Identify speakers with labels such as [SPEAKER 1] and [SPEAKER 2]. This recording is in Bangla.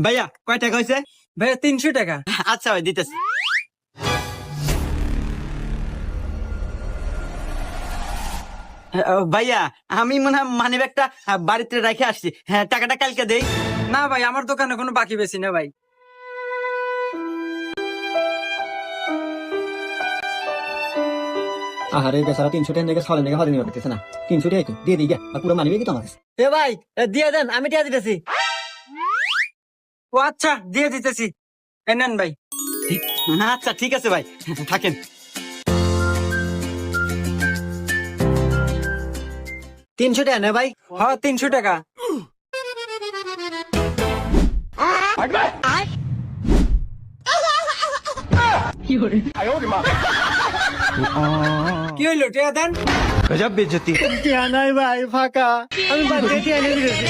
[SPEAKER 1] ভাইয়া কয় টাকা হয়েছে?
[SPEAKER 2] ভাইয়া 300 টাকা।
[SPEAKER 1] আচ্ছা ভাই দিতেছি। ভাইয়া আমি মনে হয় মানি ব্যাগটা বাড়িতে রেখে আসছি। হ্যাঁ টাকাটা কালকে দেই।
[SPEAKER 2] না ভাই, আমার দোকানে কোনো বাকি বেশি না ভাই।
[SPEAKER 3] আহারে বেচারা 300 টাকা থেকে 6 টাকা হাতে নিতে পারতেছে না। 300 টাকা দিয়ে দিই আর পুরো মানিবে কি তোমার কাছে?
[SPEAKER 2] এ ভাই দিয়ে দেন, আমি টিয়া দিতেছি। ও আচ্ছা, দিয়ে দিতেছি। নেন ভাই।
[SPEAKER 1] আচ্ছা ঠিক আছে ভাই, থাকেন।
[SPEAKER 3] 300 টাকা না ভাই?
[SPEAKER 2] হ্যাঁ 300 টাকা। কি হইলো, টিয়া দেন।
[SPEAKER 1] গজব বেজতি।
[SPEAKER 3] টিয়া নাই ভাই, ফাঁকা। আমি বাদ দিয়ে টিয়া নিয়ে দিয়েছি।